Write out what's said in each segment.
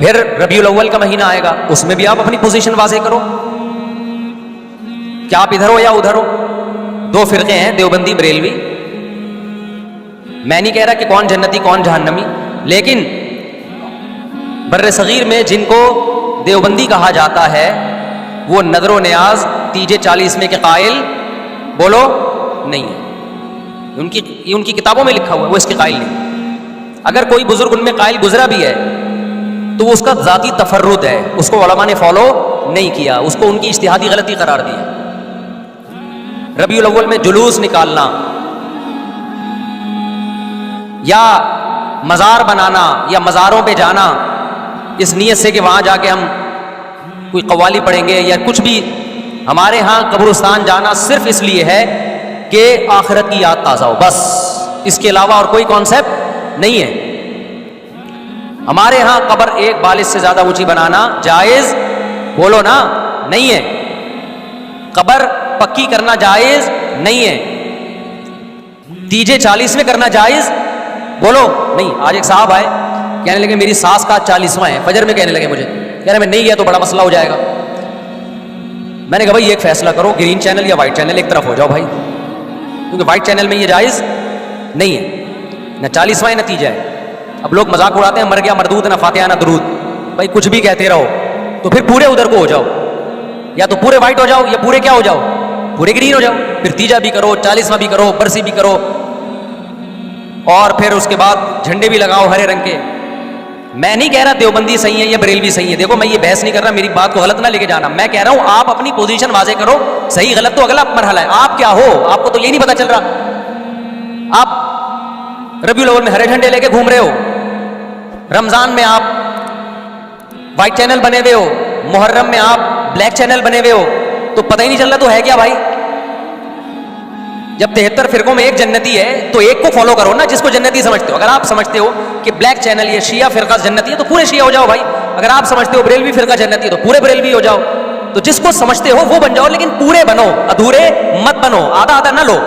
پھر ربیع الاول کا مہینہ آئے گا، اس میں بھی آپ اپنی پوزیشن واضح کرو، کیا آپ ادھر ہو یا ادھر ہو. دو فرقے ہیں، دیوبندی بریلوی. میں نہیں کہہ رہا کہ کون جنتی کون جہنمی، لیکن بر صغیر میں جن کو دیوبندی کہا جاتا ہے وہ نظر و نیاز تیجے 40 کے قائل بولو نہیں ہے. ان کی کتابوں میں لکھا ہوا ہے، وہ اس کے قائل نہیں. اگر کوئی بزرگ ان میں قائل گزرا بھی ہے تو اس کا ذاتی تفرد ہے، اس کو علماء نے فالو نہیں کیا، اس کو ان کی اجتہادی غلطی قرار دیا. ربیع الاول میں جلوس نکالنا یا مزار بنانا یا مزاروں پہ جانا اس نیت سے کہ وہاں جا کے ہم کوئی قوالی پڑھیں گے یا کچھ بھی، ہمارے ہاں قبرستان جانا صرف اس لیے ہے کہ آخرت کی یاد تازہ ہو، بس اس کے علاوہ اور کوئی کانسیپٹ نہیں ہے. ہمارے ہاں قبر ایک بالش سے زیادہ اونچی بنانا جائز بولو نا نہیں ہے. قبر پکی کرنا جائز نہیں ہے. تیجے 40 میں کرنا جائز بولو نہیں. آج ایک صاحب آئے کہنے لگے میری ساس کا 40واں ہے، فجر میں کہنے لگے مجھے، کہہ رہے میں نہیں گیا تو بڑا مسئلہ ہو جائے گا. میں نے کہا بھائی ایک فیصلہ کرو، گرین چینل یا وائٹ چینل، ایک طرف ہو جاؤ بھائی، کیونکہ وائٹ چینل میں یہ جائز نہیں ہے، نہ 40واں نتیجہ ہے. اب لوگ مذاق اڑاتے ہیں مر گیا مردود نہ فاتحہ نہ درود. بھائی کچھ بھی کہتے رہو تو پھر پورے ادھر کو ہو جاؤ، یا تو پورے وائٹ ہو جاؤ یا پورے کیا ہو جاؤ، پورے گرین ہو جاؤ. پھر تیجا بھی کرو، 40واں بھی کرو، برسی بھی کرو، اور پھر اس کے بعد جھنڈے بھی لگاؤ ہرے رنگ کے. میں نہیں کہہ رہا دیوبندی صحیح ہے یا بریلوی صحیح ہے، دیکھو میں یہ بحث نہیں کر رہا، میری بات کو غلط نہ لے کے جانا. میں کہہ رہا ہوں آپ اپنی پوزیشن واضح کرو، صحیح غلط تو اگلا مرحلہ ہے. آپ کیا ہو آپ کو تو یہ نہیں پتا چل رہا. آپ ربیع الاول میں ہرے جھنڈے لے کے گھوم رہے ہو، رمضان میں آپ وائٹ چینل بنے ہوئے ہو، محرم میں آپ بلیک چینل بنے ہوئے ہو، تو پتہ ہی نہیں چل رہا تو ہے کیا بھائی. جب 73 فرقوں میں ایک جنتی ہے تو ایک کو فالو کرو نا جس کو جنتی سمجھتے ہو. اگر آپ سمجھتے ہو کہ بلیک چینل یا شیعہ فرقہ جنتی ہے تو پورے شیعہ ہو جاؤ بھائی. اگر آپ سمجھتے ہو بریلوی فرقہ جنتی ہے تو پورے بریلوی ہو جاؤ. تو جس کو سمجھتے ہو وہ بن جاؤ، لیکن پورے بنو، ادھورے مت بنو، آدھا آدھا نہ لو.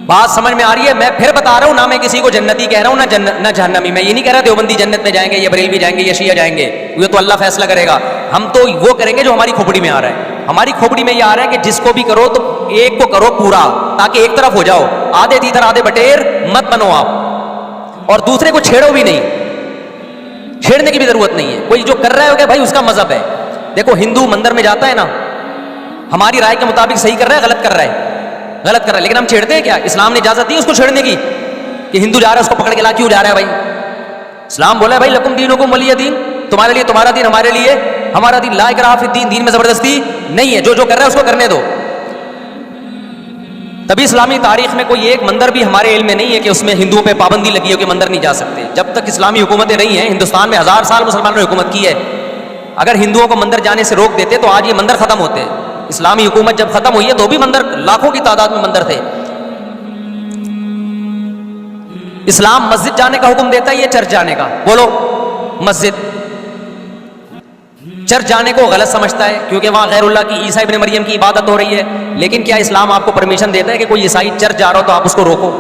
بات سمجھ میں آ رہی ہے؟ میں پھر بتا رہا ہوں، نہ میں کسی کو جنتی کہہ رہا ہوں نہ جہنمی. میں یہ نہیں کہہ رہا دیوبندی جنت میں جائیں گے یا بریلوی جائیں گے یا شیعہ جائیں گے، یہ تو اللہ فیصلہ کرے گا. ہم تو وہ کریں گے جو ہماری کھوپڑی میں آ رہا ہے. ہماری کھوپڑی میں یہ آ رہا ہے کہ جس کو بھی کرو تو ایک کو کرو پورا، تاکہ ایک طرف ہو جاؤ. آدھے تیتر آدھے بٹیر مت بنو آپ، اور دوسرے کو چھیڑو بھی نہیں. چھیڑنے کی بھی ضرورت نہیں ہے. کوئی جو کر رہا ہے کہ بھائی اس کا مذہب ہے. دیکھو ہندو مندر میں جاتا ہے نا، ہماری رائے کے مطابق صحیح کر رہا ہے غلط کر رہا ہے، غلط کر رہا ہے، لیکن ہم چھیڑتے ہیں کیا؟ اسلام نے اجازت دی اس کو چھیڑنے کی کہ ہندو جا رہا ہے اس کو پکڑ کے لا کیوں جا رہا ہے بھائی؟ اسلام بولا ہے بھائی لکم دینکم ولی دین، تمہارے لیے تمہارا دین، ہمارے لیے ہمارا دین. لا اکراہ فی الدین، دین میں زبردستی نہیں ہے. جو کر رہا ہے اس کو کرنے دو. تبھی اسلامی تاریخ میں کوئی ایک مندر بھی ہمارے علم میں نہیں ہے کہ اس میں ہندوؤں پہ پابندی لگی ہو کہ مندر نہیں جا سکتے. جب تک اسلامی حکومتیں رہی ہیں ہندوستان میں 1000 سال مسلمانوں نے حکومت کی ہے. اگر ہندوؤں کو مندر جانے سے روک دیتے تو آج یہ مندر ختم ہوتے. اسلامی حکومت جب ختم ہوئی ہے تو بھی مندر لاکھوں کی تعداد میں مندر تھے. اسلام مسجد جانے کا حکم دیتا ہے یا چرچ جانے کا؟ بولو. مسجد. چرچ جانے کو غلط سمجھتا ہے کیونکہ وہاں غیر اللہ کی، عیسیٰ ابن مریم کی عبادت ہو رہی ہے. لیکن کیا اسلام آپ کو پرمیشن دیتا ہے کہ کوئی عیسائی چرچ جا رہا ہو تو آپ اس کو روکو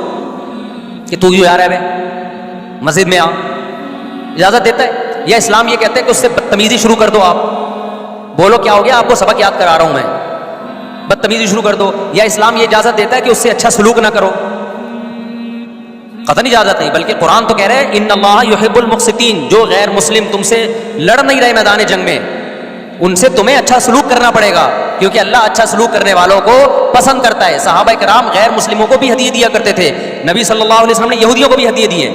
کہ تو کیوں جا رہا ہے بے مسجد میں آ؟ اجازت دیتا ہے؟ یا اسلام یہ کہتا ہے کہ اس سے بدتمیزی شروع کر دو آپ؟ بولو کیا ہو گیا؟ آپ کو سبق یاد کرا رہا ہوں میں. بدتمیزی شروع کر دو. یا اسلام یہ اجازت دیتا ہے کہ اس سے اچھا سلوک نہ کرو؟ قطعاً اجازت نہیں، بلکہ قرآن تو کہہ رہے ہیں ان اللہ یحب المقسطین. جو غیر مسلم تم سے لڑ نہیں رہے میدان جنگ میں، ان سے تمہیں اچھا سلوک کرنا پڑے گا، کیونکہ اللہ اچھا سلوک کرنے والوں کو پسند کرتا ہے. صحابہ کرام غیر مسلموں کو بھی ہدیے دیا کرتے تھے. نبی صلی اللہ علیہ وسلم نے یہودیوں کو بھی ہدیے دیے.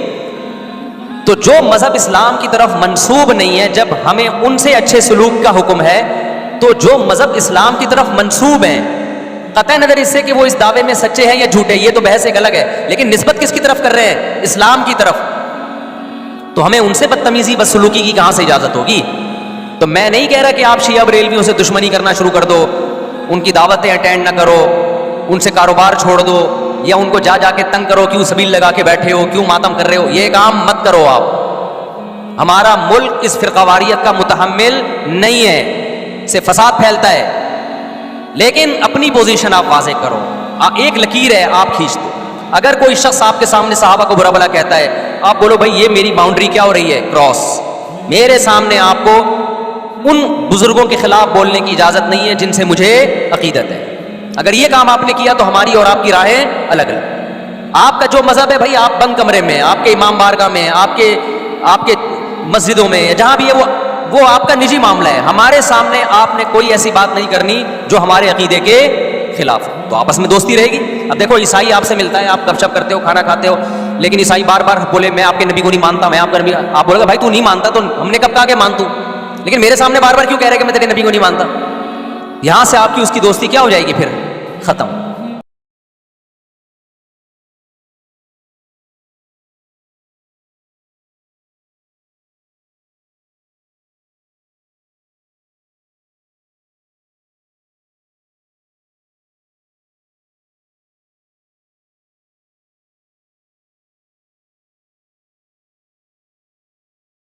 تو جو مذہب اسلام کی طرف منسوب نہیں ہے، جب ہمیں ان سے اچھے سلوک کا حکم ہے، تو جو مذہب اسلام کی طرف منسوب ہیں، قطع نظر اس سے کہ وہ اس دعوے میں سچے ہیں یا جھوٹے، یہ تو بحث ایک الگ ہے، لیکن نسبت کس کی طرف کر رہے ہیں؟ اسلام کی طرف. تو ہمیں ان سے بدتمیزی بدسلوکی کی کہاں سے اجازت ہوگی؟ تو میں نہیں کہہ رہا کہ آپ شیعہ بریلویوں سے دشمنی کرنا شروع کر دو، ان کی دعوتیں اٹینڈ نہ کرو، ان سے کاروبار چھوڑ دو، یا ان کو جا کے تنگ کرو، کیوں سبیل لگا کے بیٹھے ہو، کیوں ماتم کر رہے ہو. یہ کام مت کرو آپ. ہمارا ملک اس فرقہ واریت کا متحمل نہیں ہے، سے فساد پھیلتا ہے. لیکن اپنی پوزیشن آپ واضح کرو. ایک لکیر ہے آپ کھینچ دو. اگر کوئی شخص آپ کے سامنے صحابہ کو برا بھلا کہتا ہے، آپ بولو بھائی یہ میری باؤنڈری کیا ہو رہی ہے؟ کراس. میرے سامنے آپ کو ان بزرگوں کے خلاف بولنے کی اجازت نہیں ہے جن سے مجھے عقیدت ہے. اگر یہ کام آپ نے کیا تو ہماری اور آپ کی راہیں الگ الگ. آپ کا جو مذہب ہے بھائی، آپ بند کمرے میں، آپ کے امام بارگاہ میں، آپ کے مسجدوں میں، جہاں بھی ہے وہ آپ کا نجی معاملہ ہے. ہمارے سامنے آپ نے کوئی ایسی بات نہیں کرنی جو ہمارے عقیدے کے خلاف ہو. تو آپس میں دوستی رہے گی. اب دیکھو عیسائی آپ سے ملتا ہے، آپ گپ شپ کرتے ہو، کھانا کھاتے ہو، لیکن عیسائی بار بار بولے میں آپ کے نبی کو نہیں مانتا، میں آپ کا نبی. آپ بولے گا بھائی تو نہیں مانتا تو ہم نے کب کہا کہ مان تو، لیکن میرے سامنے بار بار کیوں کہہ رہے کہ میں تیرے نبی کو نہیں مانتا؟ یہاں سے آپ کی اس کی دوستی کیا ہو جائے گی؟ پھر ختم.